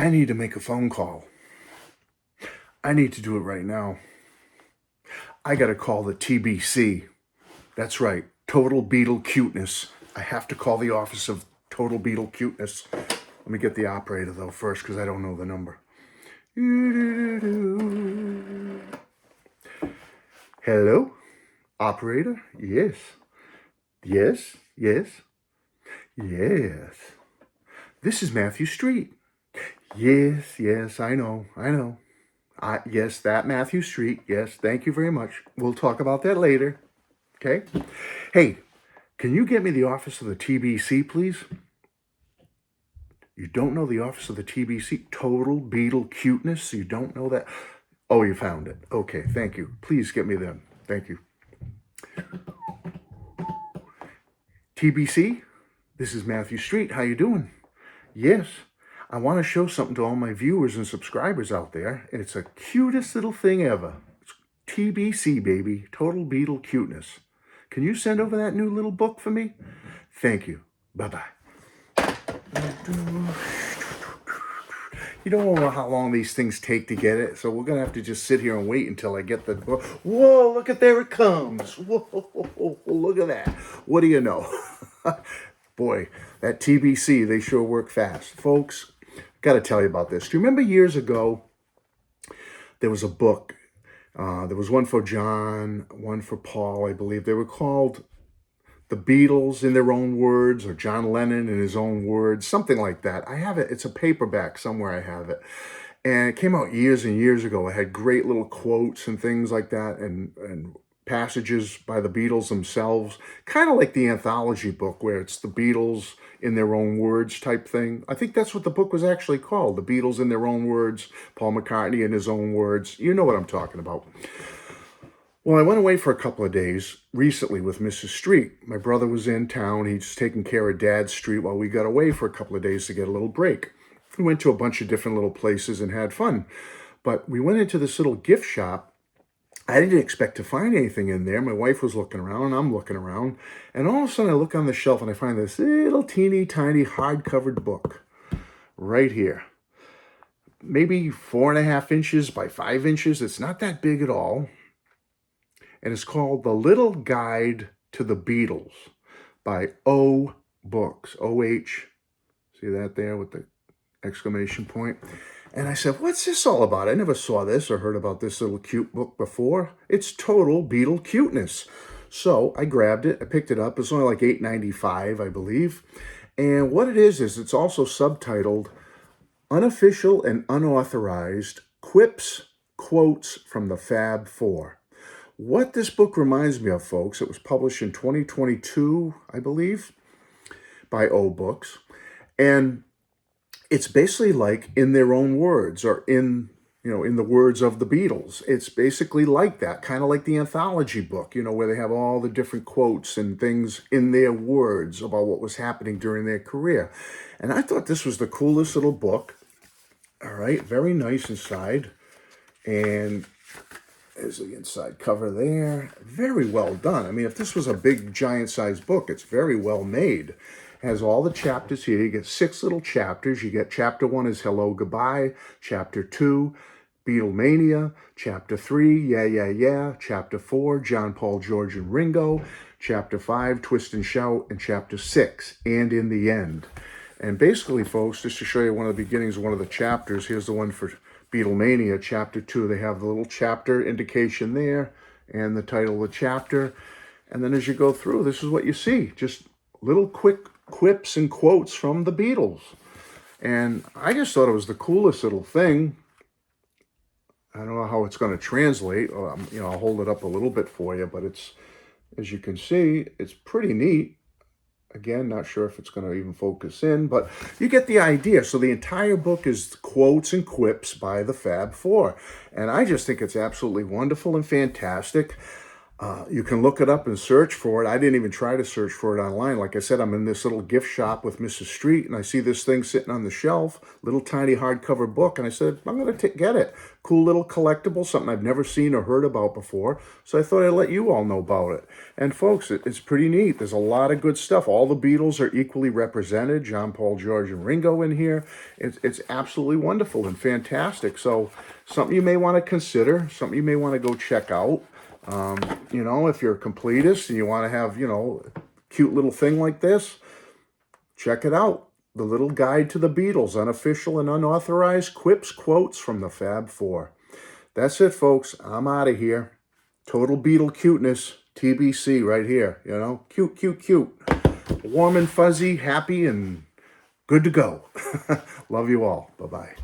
I need to make a phone call. I need to do it right now. I got to call the T.B.C. That's right, Total Beatle Cuteness. I have to call the office of Total Beatle Cuteness. Let me get the operator, though, first, because I don't know the number. Hello? Operator? Yes. Yes? Yes? Yes. This is Matthew Street. Yes, I know. Yes, that Matthew Street. Yes, thank you very much. We'll talk about that later. Okay? Hey, can you get me the office of the T.B.C., please? You don't know the office of the T.B.C.? Total Beatle Cuteness? You don't know that? Oh, you found it. Okay, thank you. Please get me them. Thank you. T.B.C., this is Matthew Street. How you doing? Yes. I want to show something to all my viewers and subscribers out there, and it's the cutest little thing ever. It's T.B.C., baby. Total Beatle Cuteness. Can you send over that new little book for me? Thank you. Bye-bye. You don't know how long these things take to get it, so we're going to have to just sit here and wait until I get the book. Whoa, look at, there it comes. Whoa, look at that. What do you know? Boy, that T.B.C., they sure work fast. Folks, got to tell you about this. Do you remember years ago, there was a book. There was one for John, one for Paul, I believe. They were called The Beatles in Their Own Words, or John Lennon in His Own Words, something like that. I have it. It's a paperback somewhere. I have it. And it came out years and years ago. It had great little quotes and things like that, and passages by the Beatles themselves, kind of like the anthology book where it's the Beatles in their own words type thing. I think that's what the book was actually called, The Beatles in Their Own Words, Paul McCartney in his own words. You know what I'm talking about. Well, I went away for a couple of days recently with Mrs. Street. My brother was in town. He's taking care of Dad's street while we got away for a couple of days to get a little break. We went to a bunch of different little places and had fun. But we went into this little gift shop. I didn't expect to find anything in there. My wife was looking around, and I'm looking around. And all of a sudden, I look on the shelf, and I find this little teeny tiny hardcovered book right here. Maybe 4.5 inches by 5 inches. It's not that big at all. And it's called The Little Guide to the Beatles by O Books. O-H. See that there with the exclamation point? And I said, what's this all about? I never saw this or heard about this little cute book before. It's Total Beatle Cuteness. So I grabbed it. I picked it up. It's only like $8.95, I believe. And what it is it's also subtitled Unofficial and Unauthorized Quips, Quotes from the Fab Four. What this book reminds me of, folks, it was published in 2022, I believe, by O Books. And it's basically like in their own words, or in the words of the Beatles. It's basically like that, kind of like the anthology book, where they have all the different quotes and things in their words about what was happening during their career. And I thought this was the coolest little book. All right, very nice inside. And there's the inside cover there. Very well done. I mean, if this was a big, giant-sized book, it's very well made. Has all the chapters here. You get 6 little chapters. You get chapter 1 is Hello, Goodbye. Chapter 2, Beatlemania. Chapter 3, Yeah, Yeah, Yeah. Chapter 4, John, Paul, George, and Ringo. Chapter 5, Twist and Shout. And Chapter 6, And in the End. And basically, folks, just to show you one of the beginnings of one of the chapters, here's the one for Beatlemania, Chapter 2. They have the little chapter indication there and the title of the chapter. And then as you go through, this is what you see. Just little quick quips and quotes from the Beatles. And I just thought it was the coolest little thing. I don't know how it's going to translate. I'll hold it up a little bit for you, but it's, as you can see, it's pretty neat. Again, not sure if it's going to even focus in, but you get the idea. So the entire book is quotes and quips by the Fab Four. And I just think it's absolutely wonderful and fantastic. You can look it up and search for it. I didn't even try to search for it online. Like I said, I'm in this little gift shop with Mrs. Street, and I see this thing sitting on the shelf, little tiny hardcover book, and I said, I'm going to get it. Cool little collectible, something I've never seen or heard about before. So I thought I'd let you all know about it. And folks, it's pretty neat. There's a lot of good stuff. All the Beatles are equally represented. John, Paul, George, and Ringo in here. It's absolutely wonderful and fantastic. So something you may want to consider, something you may want to go check out. You know, if you're a completist and you want to have, you know, a cute little thing like this, check it out. The Little Guide to the Beatles, unofficial and unauthorized quips, quotes from the Fab Four. That's it, folks. I'm out of here. Total Beatle cuteness. T.B.C. right here, you know. Cute, cute, cute. Warm and fuzzy, happy, and good to go. Love you all. Bye-bye.